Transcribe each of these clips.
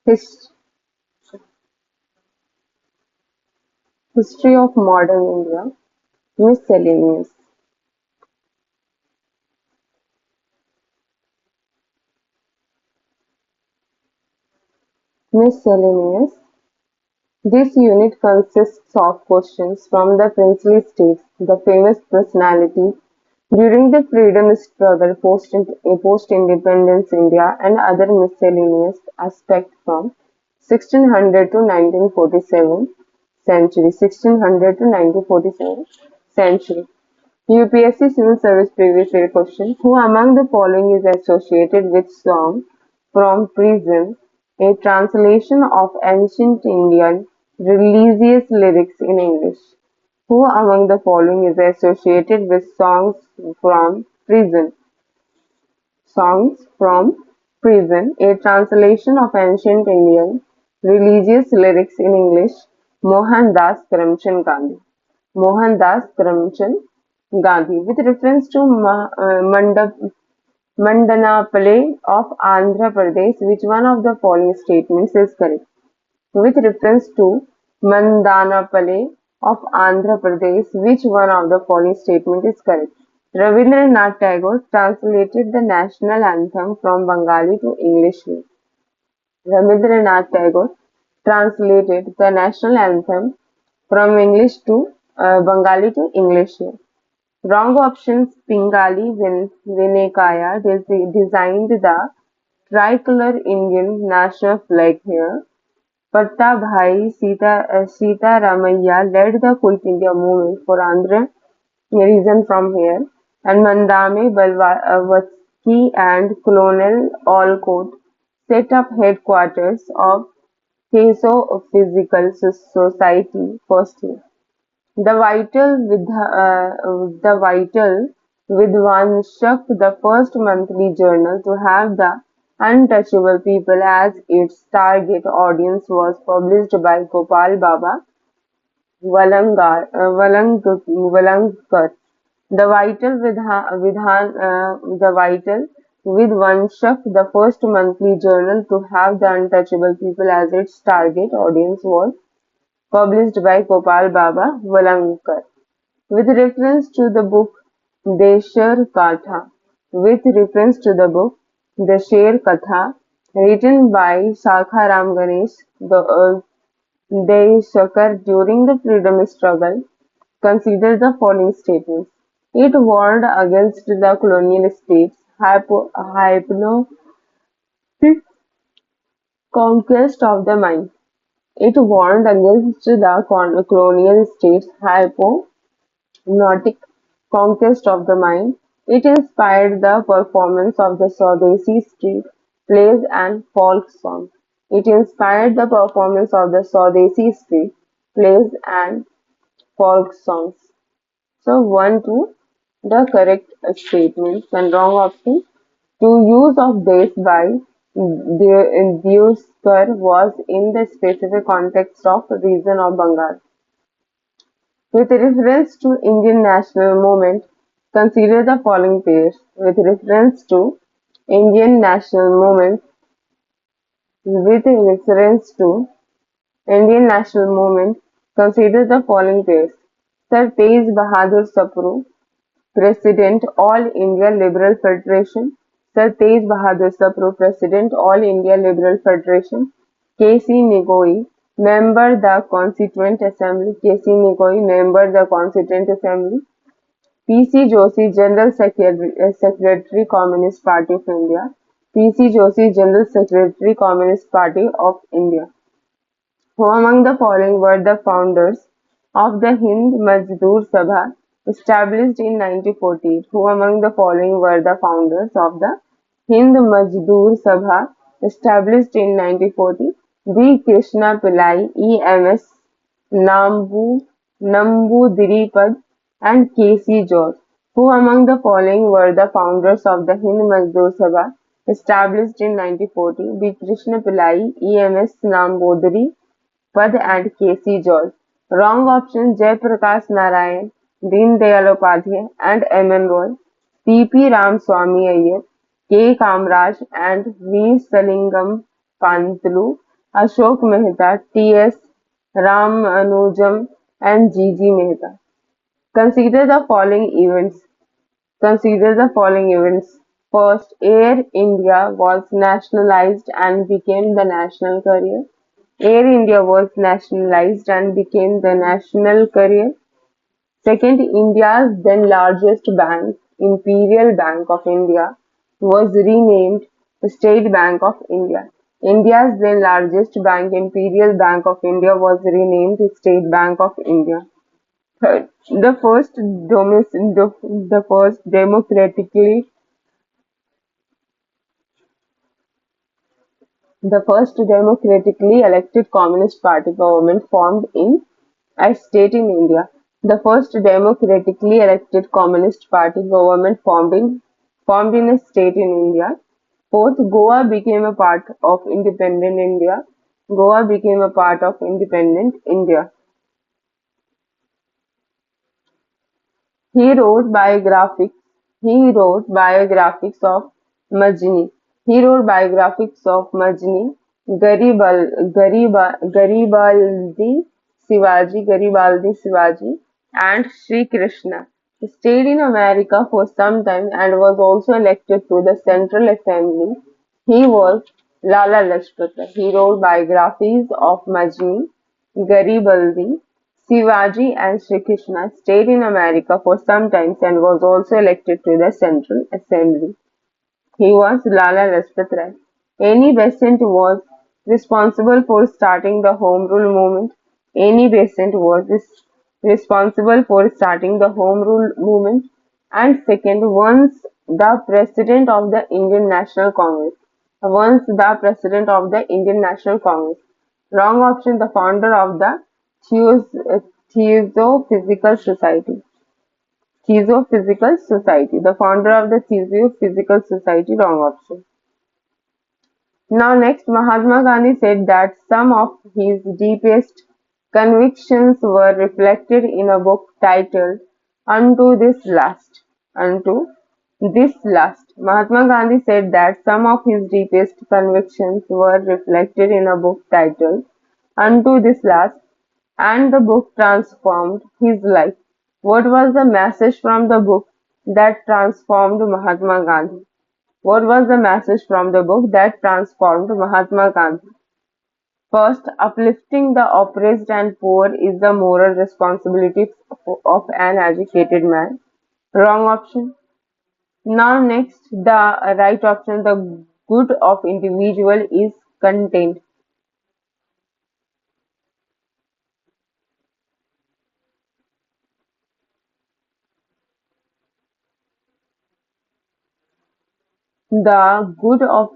His- History of Modern India, Miscellaneous. Miscellaneous. This unit consists of questions from the princely states, the famous personalities during the freedom struggle post-independence India, and other miscellaneous aspects from 1600 to 1947 century. 1600 to 1947 century. UPSC Civil Service Previous Year question: who among the following is associated with song from prison, a translation of ancient Indian religious lyrics in English? Who among the following is associated with songs from prison? Songs from Prison, a translation of ancient Indian religious lyrics in English. Mohandas Karamchand Gandhi. Mohandas Karamchand Gandhi. With reference to Mandanapalli of Andhra Pradesh, which one of the following statements is correct? With reference to Mandanapalli of Andhra Pradesh, which one of the following statement is correct? Rabindranath Tagore translated the national anthem from Bengali to English. Rabindranath Tagore translated the national anthem from English to Bengali to English. Wrong options. Pingali Vinayakaya designed the tricolor Indian national flag here. Pattabhai Sitaramaiah led the Quit India movement for Andhra region from here, and Mandame Blavatsky and Colonel Olcott set up headquarters of Theosophical Society first year. The Vital Vidwanshak, the first monthly journal to have the untouchable people as its target audience, was published by Gopal Baba Valankar. The Vital Vidwanshak, the first monthly journal to have the untouchable people as its target audience, was published by Gopal Baba Valankar. With reference to the book Desher Katha, with reference to the book Desher Katha, written by Sakharam Ganesh Deshakar during the freedom struggle, consider the following statements. It warned against the colonial states' hypnotic conquest of the mind. It warned against the colonial states' hypnotic conquest of the mind. It inspired the performance of the Swadesi street plays and folk songs. It inspired the performance of the Swadesi street plays and folk songs. So, 1, 2, the correct statements and wrong option. To use of this by Deuskar was in the specific context of region of Bengal. With reference to Indian national movement, consider the following pairs. With reference to Indian national movement, with reference to Indian national movement, consider the following pairs. Sir Tej Bahadur Sapru, President All India Liberal Federation. Sir Tej Bahadur Sapru, President All India Liberal Federation. K.C. Nigoi, Member the Constituent Assembly. K.C. Nigoi, Member the Constituent Assembly. P.C. Joshi, General Secretary, Communist Party of India. P.C. Joshi, General Secretary, Communist Party of India. Who among the following were the founders of the Hind Mazdoor Sabha established in 1948? Who among the following were the founders of the Hind Mazdoor Sabha established in 1940? B. Krishna Pillai, E.M.S. Namboodiripad, and K.C. George. Who among the following were the founders of the Hind Mazdoor Sabha established in 1940? B. Krishna Pillai, E.M.S. Namboodiripad, and K.C. George. Wrong option. Jai Prakash Narayan, Deen Dayal Upadhyay, and M.N. Roy. C.P. Ramaswamy Iyer, K. Kamaraj, and V. Salingam Pantulu. Ashok Mehta, T.S. Ramanujam, and G.G. Mehta. Consider the following events. Consider the following events. First, Air India was nationalized and became the national carrier. Air India was nationalized and became the national carrier. Second, India's then largest bank, Imperial Bank of India, was renamed State Bank of India. India's then largest bank, Imperial Bank of India, was renamed State Bank of India. Third, the first democratically elected Communist Party government formed in a state in India. The first democratically elected Communist Party government formed in a state in India. Fourth, Goa became a part of independent India. Goa became a part of independent India. He wrote biographics. He wrote biographics of Majni. He wrote biographics of Majni, Garibaldi Shivaji, and Sri Krishna. He stayed in America for some time and was also elected to the Central Assembly. He was Lala Lajpat Rai. He wrote biographies of Majni, Garibaldi, Shivaji and Sri Krishna, stayed in America for some time and was also elected to the Central Assembly. He was Lala Lajpat Rai. Annie Besant was responsible for starting the Home Rule movement. Annie Besant was responsible for starting the Home Rule movement. And second, once the president of the Indian National Congress. Once the president of the Indian National Congress. Wrong option, the founder of the Theosophical Society. Theosophical Society. The founder of the Theosophical Society. Wrong option. Now next, Mahatma Gandhi said that some of his deepest convictions were reflected in a book titled Unto This Last. Unto This Last. Mahatma Gandhi said that some of his deepest convictions were reflected in a book titled Unto This Last, and the book transformed his life. What was the message from the book that transformed Mahatma Gandhi? What was the message from the book that transformed Mahatma Gandhi? First, uplifting the oppressed and poor is the moral responsibility of an educated man. Wrong option. Now next, the right option, the good of individual is contained. The good of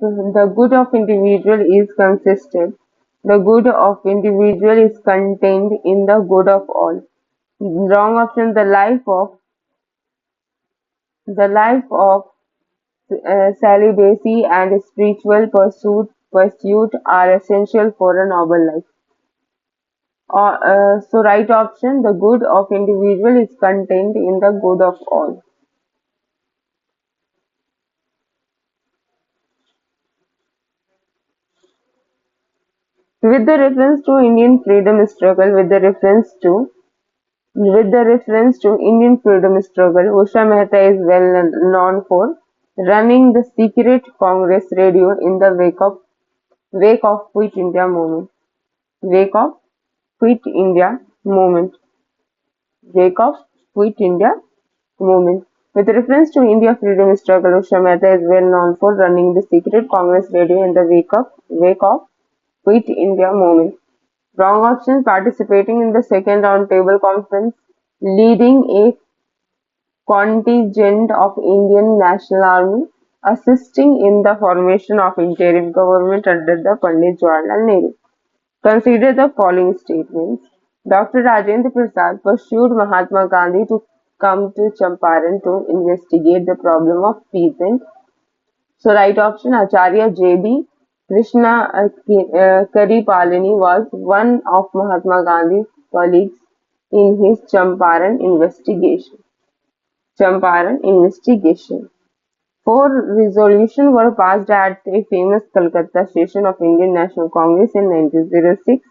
individual is consistent. The good of individual is contained in the good of all. Wrong option. The life of celibacy and spiritual pursuit are essential for a noble life. So right option. The good of individual is contained in the good of all. With the reference to Indian freedom struggle, with the reference to Indian freedom struggle, Usha Mehta is well known for running the secret Congress radio in the wake of Quit India movement. Wake of Quit India movement. Wake of Quit India movement. With reference to India freedom struggle, Usha Mehta is well known for running the secret Congress radio in the wake of Quit India movement. Wrong option, participating in the second roundtable conference, leading a contingent of Indian National Army, assisting in the formation of interim government under the Pandit Jawaharlal Nehru. Consider the following statements. Dr. Rajendra Prasad pursued Mahatma Gandhi to come to Champaran to investigate the problem of peasant. So right option, Acharya J.B. Krishna Karipalani was one of Mahatma Gandhi's colleagues in his Champaran investigation. Four resolutions were passed at a famous Calcutta session of Indian National Congress in 1906.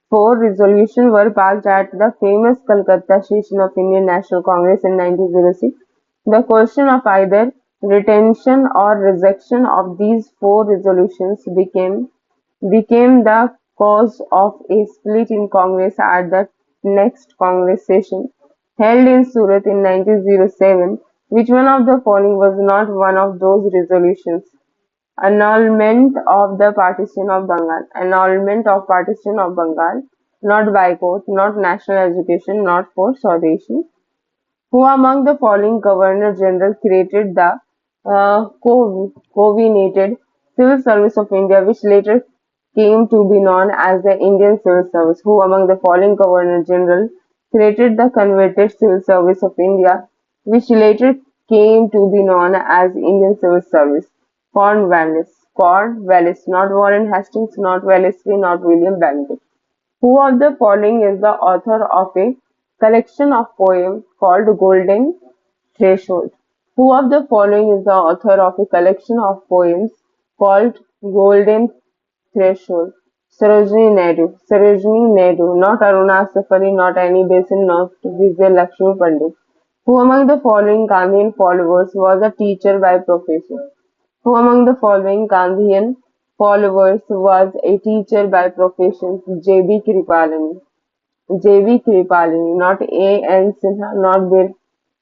Four resolutions were passed at the famous Calcutta session of Indian National Congress in 1906. The question of either retention or rejection of these four resolutions became the cause of a split in Congress at the next Congress session, held in Surat in 1907. Which one of the following was not one of those resolutions? Annulment of the partition of Bengal. Annulment of partition of Bengal. Not boycott, not national education, not for Swadeshi. Who among the following Governor-General created the Coordinated Civil Service of India, which later came to be known as the Indian Civil Service? Who among the following Governor-General created the Converted Civil Service of India, which later came to be known as Indian Civil Service? Cornwallis. Cornwallis, not Warren Hastings, not Wellesley, not William Bentinck. Who of the following is the author of a collection of poems called Golden Threshold? Who of the following is the author of a collection of poems called Golden Threshold? Sarojini Naidu. Sarojini Naidu, not Aruna Safari, not Annie Besant, not Vijay Lakshmi Pandit. Who among the following Gandhian followers was a teacher by profession? Who among the following Gandhian followers was a teacher by profession? J.B. Kripalani. J.B. Kripalani, not A.N. Sinha, not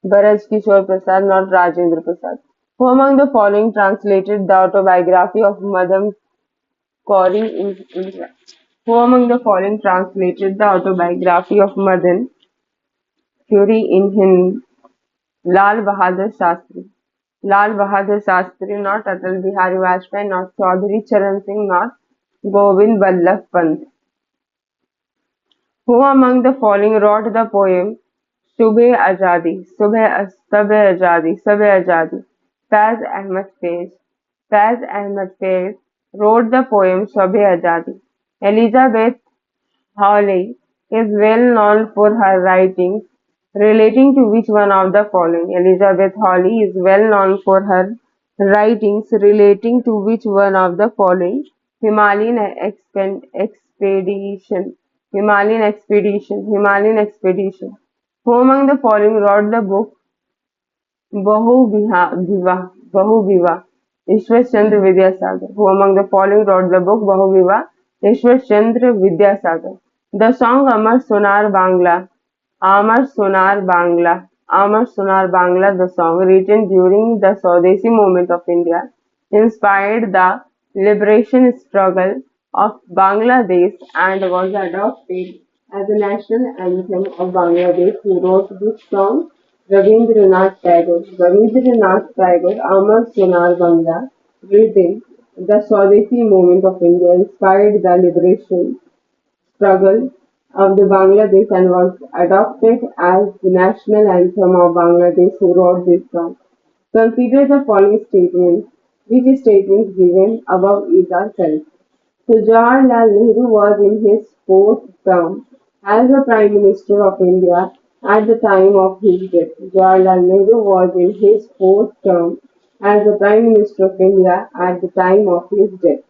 Biraj Kishore Prasad, not Rajendra Prasad. Who among the following translated the autobiography of Madam Cori in India? Who among the following translated the autobiography of Madan Curie in Hindi? Lal Bahadur Shastri. Lal Bahadur Shastri, not Atal Bihari Vajpayee, not Chaudhary Charan Singh, not Govind Ballabh Pant. Who among the following wrote the poem Shubhe Azadi? Subhe Azadi, Subhe Azadi. Faiz Ahmad Faiz. Faiz Ahmad Faiz wrote the poem Shubhe Azadi. Elizabeth Hawley is well known for her writings relating to which one of the following? Elizabeth Hawley is well known for her writings relating to which one of the following? Himalayan expedition. Himalayan expedition. Himalayan expedition. Who among the following wrote the book Bahu Viva? Ishwar Chandra Vidyasagar. Who among the following wrote the book Bahu Viva? Ishwar Chandra Vidyasagar. The song Amar Sonar Bangla, the song written during the Swadeshi movement of India, inspired the liberation struggle of Bangladesh and was adopted as the national anthem of Bangladesh. Who wrote this song? Rabindranath Tagore. Rabindranath Tagore, Amar Sonar Bangla, written the Swadeshi movement of India, inspired the liberation struggle of the Bangladesh and was adopted as the national anthem of Bangladesh. Who wrote this song? Consider the following statements. Which statements given above is are correct? So Jawaharlal Nehru was in his fourth term as the Prime Minister of India at the time of his death. Jawaharlal Nehru was in his fourth term as the Prime Minister of India at the time of his death.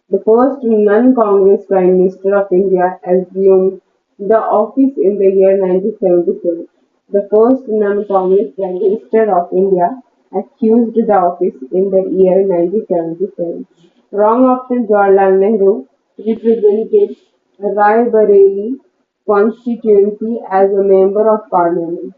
The first non-Congress Prime Minister of India assumed the office in the year 1977. The first non-Congress Prime Minister of India accused the office in the year 1977. Wrong option. Jawaharlal Nehru represented Raebareli constituency as a member of parliament.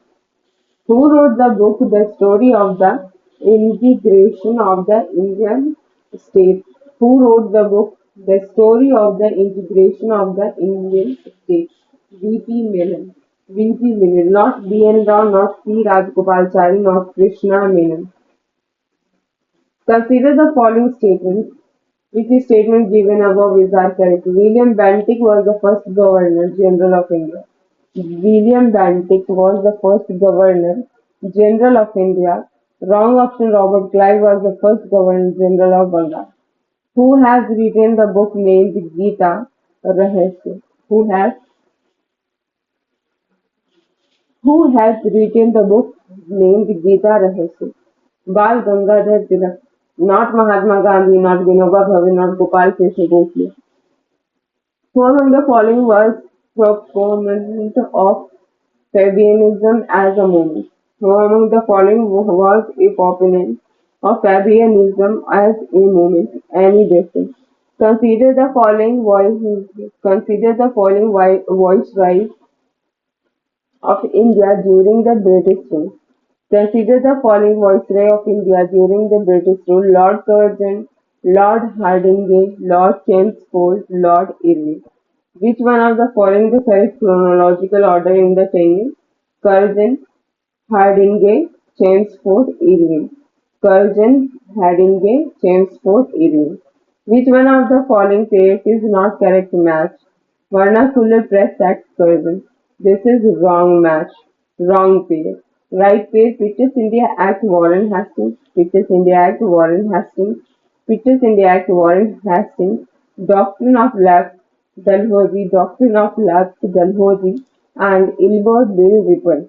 Who wrote the book The Story of the Integration of the Indian State? Who wrote the book The Story of the Integration of the Indian State? V.P. Menon. V.P. Menon, not B.N. Rao, not C. Rajagopalachari, not Krishna Menon. Consider the following statements. Which statement given above is are correct? William Bentinck was the first Governor General of India. William Bentinck was the first Governor General of India. Wrong option. Robert Clive was the first Governor General of Bengal. Who has written the book named Gita Rahasya? Who has Who has written the book named Gita Rahasya? Bal Gangadhar Tilak. Not Mahatma Gandhi, not Vinoba Bhave, not Gopal Krishna Gokhale. Who among the following was proponent of Fabianism as a movement? Who among the following was a proponent of Fabianism as a movement? Any difference? Consider the following viceroys of India during the British rule. Consider the following Viceroy of India during the British rule: Lord Curzon, Lord Hardinge, Lord Chelmsford, Lord Irwin. Which one of the following is the correct chronological order in the chain? Curzon, Hardinge, Chelmsford, Irwin. Curzon, Hardinge, Chelmsford, Irwin. Which one of the following pairs is not correct match? Vernacular press at Curzon. This is wrong match. Wrong pair. Right pair: Pictures India Act Warren Hastings. Pictures India Act Warren Hastings. Pictures India Act Warren Hastings. Doctrine of Lapse Dalhousie. Doctrine of Lapse Dalhousie. And Ilbert Bill Ripple.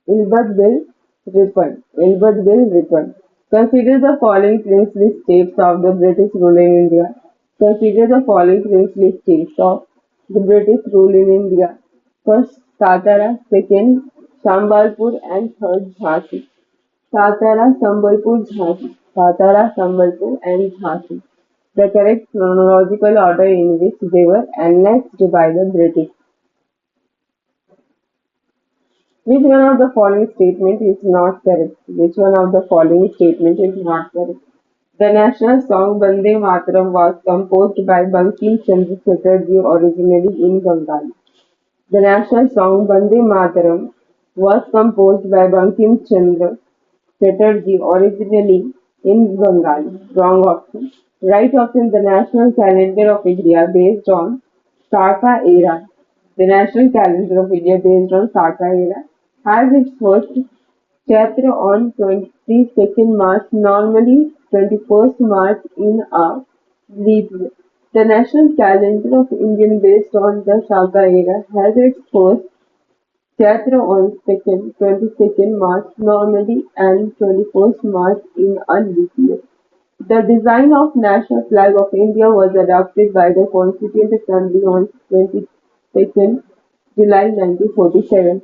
Ilbert Bill Ripon. Ilbert Bill Ripon. Consider the following princely states of the British rule in India. Consider the following princely states of the British rule in India. First, Satara; second, Sambalpur; and third, Jhansi. Satara, Sambalpur, Jhansi. Satara, Sambalpur, and Jhansi. The correct chronological order in which they were annexed by the British. Which one of the following statement is not correct? Which one of the following statement is not correct? The national song Bande Mataram was composed by Bankim Chandra Chatterjee originally in Bengali. The national song Bande Mataram was composed by Bankim Chandra Chatterjee originally in Bengali. Wrong option. Right option: the national calendar of India based on Saka era. The national calendar of India based on Saka era has its first Chaitra on 22nd March, normally 21st March in a leap year. The national calendar of India based on the Shaka era has its first Chaitra on 22nd March, normally, and 21st March in a leap year. The design of national flag of India was adopted by the Constituent Assembly on 22nd July 1947.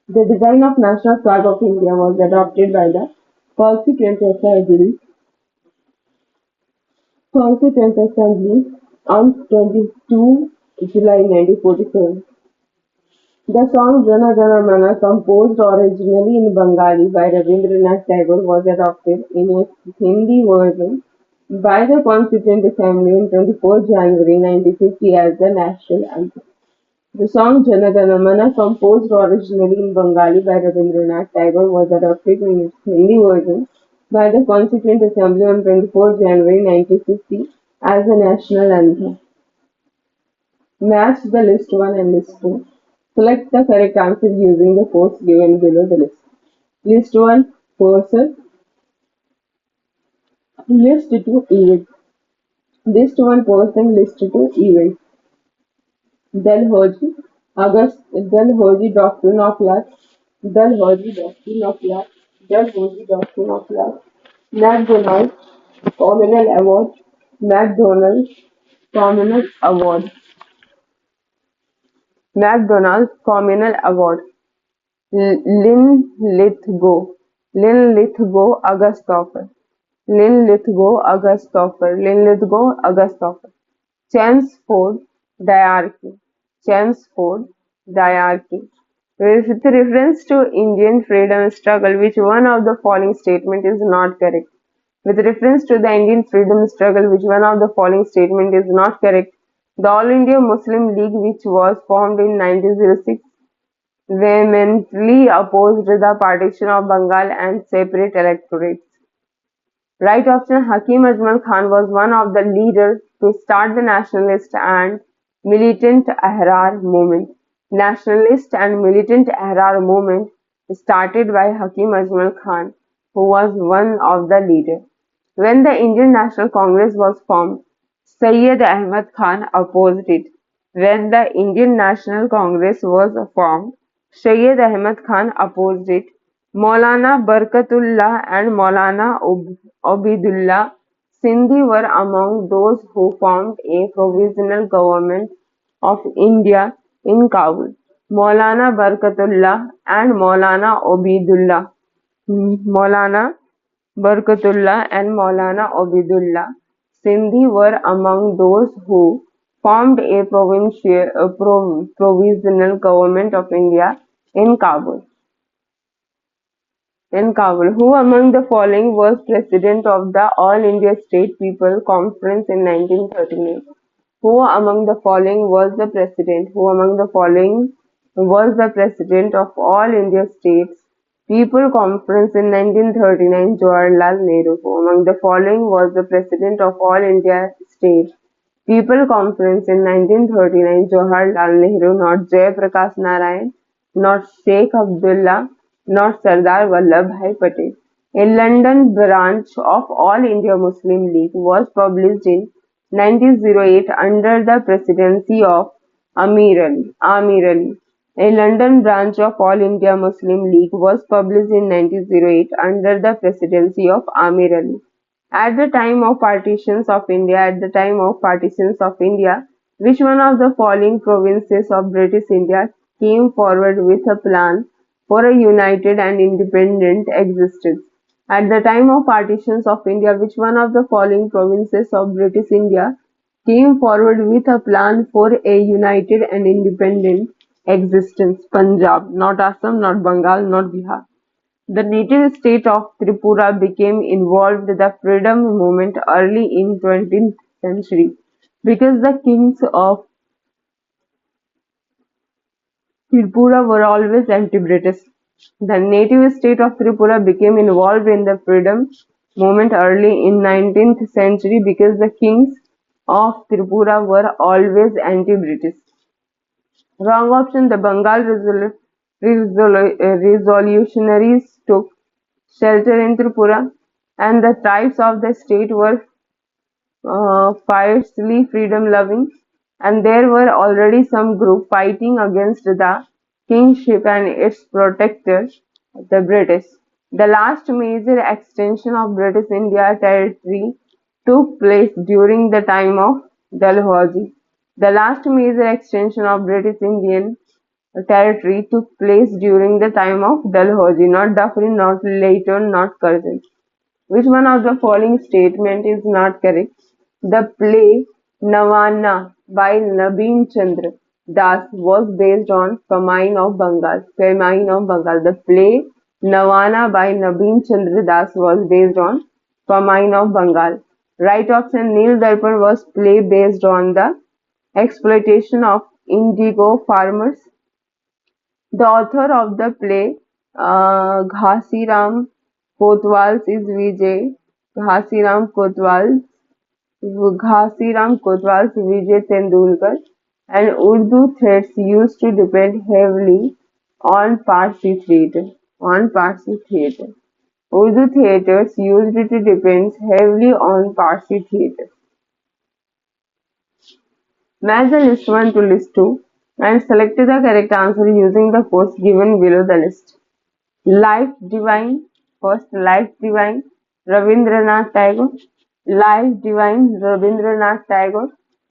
The design of national flag of India was adopted by the Constituent Assembly on 22 July 1947. The song Jana Gana Mana, composed originally in Bengali by Rabindranath Tagore, was adopted in its Hindi version by the Constituent Assembly on 24 January 1950 as the national anthem. The song Jana Gana Mana, composed originally in Bengali by Rabindranath Tagore, was adopted in its Hindi version by the Constituent Assembly on 24 January 1950 as the national anthem. Match the list 1 and list 2. Select the correct answer using the codes given below the list. List 1 person, list 2 event. List 1 person, list 2 event. Dalhousie, Dalhousie Doctrine of Love, Dalhousie Doctrine of Love, Dalhousie Doctrine of Love, McDonald's Communal Award, McDonald's Communal Award, McDonald's Communal Award, Linlithgow, Linlithgow Augustopher, Linlithgow Augustopher, Linlithgow Augustopher, Chelmsford Diarchy, Chelmsford Diarchy. With reference to Indian freedom struggle, which one of the following statement is not correct? With reference to the Indian freedom struggle, which one of the following statement is not correct? The All India Muslim League, which was formed in 1906, vehemently opposed the partition of Bengal and separate electorates. Right option: Hakim Ajmal Khan was one of the leaders to start the nationalist and militant Ahrar movement. Nationalist and militant Ahrar movement started by Hakim Ajmal Khan, who was one of the leaders. When the Indian National Congress was formed, Syed Ahmad Khan opposed it. When the Indian National Congress was formed, Syed Ahmad Khan opposed it. Maulana Barkatullah and Maulana Obidullah Sindhi were among those who formed a provisional government of India in Kabul. Maulana Barkatullah and Maulana Barkatullah and Maulana Obidullah Sindhi were among those who formed a provisional government of India in Kabul. Who among the following was president of the All India State People Conference in 1939? Who among the following was the president? Who among the following was the president of All India States People Conference in 1939? Jawaharlal Nehru. Who among the following was the president of All India States People Conference in 1939? Jawaharlal Nehru, not Jayaprakash Narayan, not Sheikh Abdullah, not Sardar Vallabhbhai Patel. A London branch of All India Muslim League was published in 1908 under the presidency of Amir Ali. A London branch of All India Muslim League was published in 1908 under the presidency of Amir Ali. At the time of partitions of India, which one of the following provinces of British India came forward with a plan for a united and independent existence? At the time of partitions of India, which one of the following provinces of British India came forward with a plan for a united and independent existence? Punjab, not Assam, not Bengal, not Bihar. The native state of Tripura became involved in the freedom movement early in 20th century because the kings of Tripura were always anti-British. The native state of Tripura became involved in the freedom movement early in 19th century because the kings of Tripura were always anti-British. Wrong option. The Bengal revolutionaries took shelter in Tripura, and the tribes of the state were fiercely freedom-loving, and there were already some group fighting against the kingship and its protectors, the British. The last major extension of British India territory took place during the time of Dalhousie. The last major extension of British Indian territory took place during the time of Dalhousie, not Dufferin, not Leighton, not Curzon. Which one of the following statement is not correct? The play Navana by Nabin Chandra Das was based on Famine of Bengal. The play Navana by Nabin Chandra Das was based on Famine of Bengal. Right option. Nil Darpan was play based on the exploitation of indigo farmers. The author of the play, Ghasiram Kotwal's is Vijay Ghasiram Kotwal's Vijay Tendulkar, and Urdu theatres used to depend heavily on Parsi theatre. Urdu theatres used to depend heavily on Parsi theatre. Match the list 1 to list 2 and select the correct answer using the codes given below the list. Life Divine. First, Life Divine, Rabindranath Tagore. Life Divine, Rabindranath Tagore.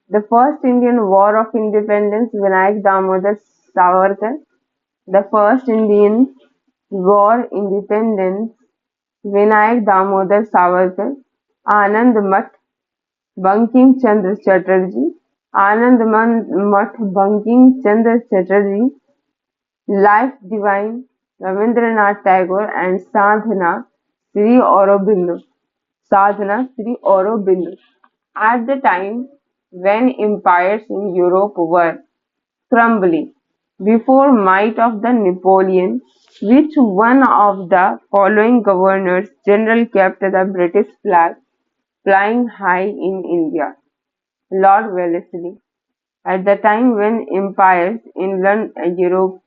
The First Indian War of Independence, Vinayak Damodar Savarkar. The First Indian War Independence, Vinayak Damodar Savarkar. Anand Math, Bankim Chandra Chatterjee. Anand Math, Bankim Chandra Chatterjee. Life Divine, Rabindranath Tagore, and Sadhana Sri Aurobindo. At the time when empires in Europe were crumbling before might of the Napoleon, which one of the following governors general kept the British flag flying high in India? Lord Wellesley. At the time when empires in Europe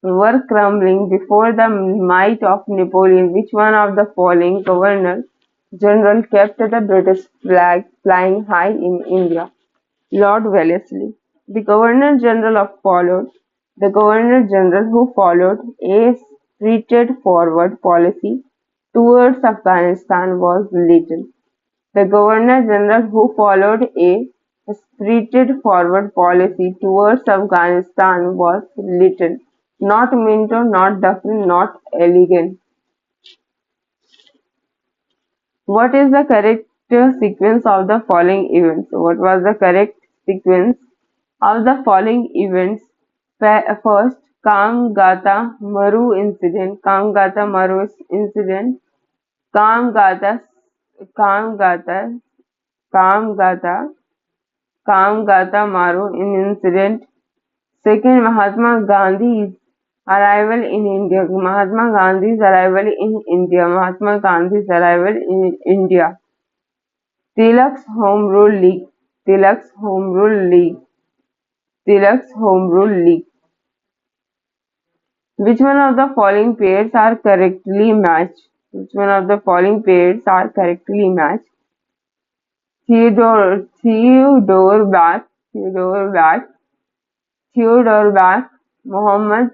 were crumbling before the might of Napoleon, which one of the following governor general kept the British flag flying high in India? Lord Wellesley. The Governor General followed The Governor-General who followed a straightforward policy towards Afghanistan was Lytton. The Governor-General who followed a straightforward policy towards Afghanistan was Lytton, not Minto, not Duffy, not Elegant. What is the correct sequence of the following events? What was the correct sequence of the following events? First, Kamgata Maru incident. Kamgata Maru incident. Kamgata, Kamgata, Kamgata, Kamgata Maru incident. Second, Mahatma Gandhi's arrival in India. Mahatma Gandhi's arrival in India. Mahatma Gandhi's arrival in India. Tilak's Home Rule League. Tilak's Home Rule League. Tilak's Home Rule League. Which one of the following pairs are correctly matched? Which one of the following pairs are correctly matched? Theodore Bach, Mohammed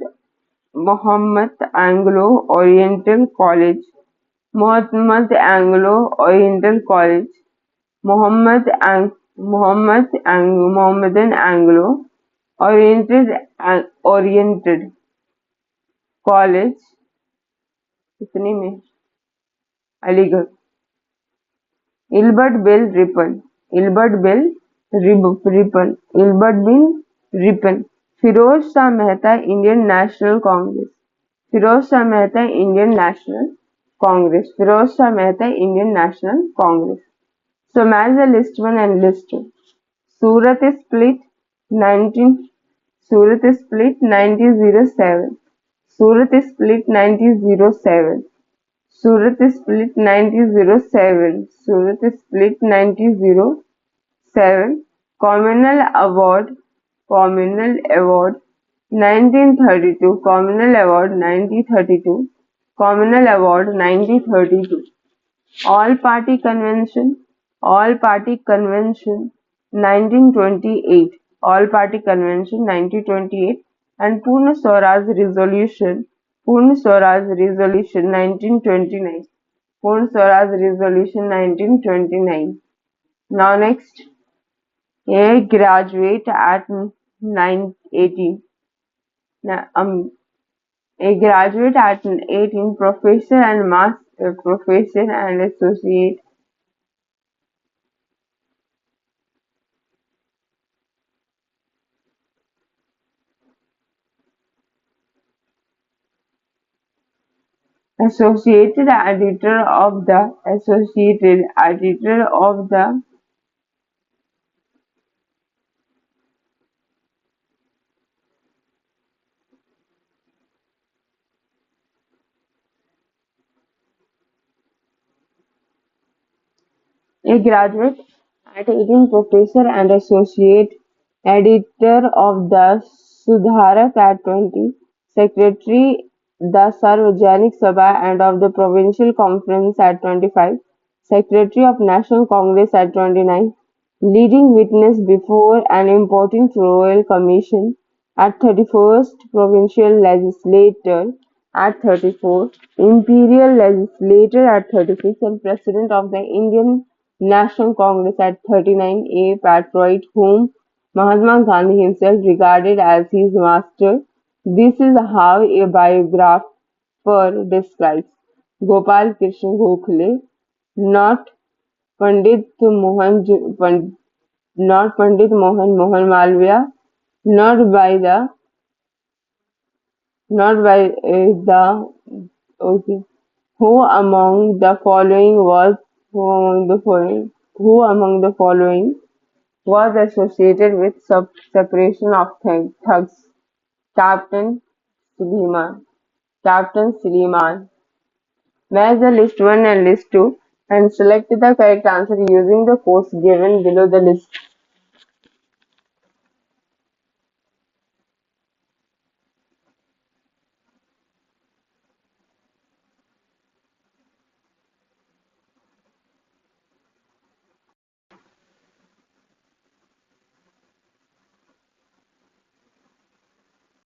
Anglo-Oriental College, Anglo-Oriental College, Mohammedan Anglo-Oriented College, कितने में? Aligarh. Ilbert Bill Ripon, Firoz Shah Mehta, Indian National Congress, Firoz Shah Mehta, Indian National Congress, Firoz Shah Mehta, Indian National Congress. So match the list 1 and list 2. Surat split 1907. Surat split 1907. Surat split 1907. Surat split 1907. Surat split 1907. Communal Award 1932. Communal Award 1932. Communal Award 1932. All Party Convention 1928. All Party Convention 1928 and Purna Swaraj Resolution 1929. Purna Swaraj Resolution 1929. Now next, a graduate at 18. A graduate at 18, professor and associate. Associated editor of the a graduate at 18, professor and associate editor of the Sudharak at 20, secretary the Sarvajanik Sabha and of the Provincial Conference at 25, secretary of National Congress at 29, leading witness before an important royal commission at 31st, provincial legislator at 34, imperial legislator at 36, and president of the Indian National Congress at 39, a patriot whom Mahatma Gandhi himself regarded as his master. This is how a biographer describes Gopal Krishna Gokhale, not Pandit Mohan Malviya, not by the okay. Who among the following was associated with separation of thugs? Captain Suleiman. Captain Suleiman. Match the list 1 and list 2 and select the correct answer using the codes given below the list.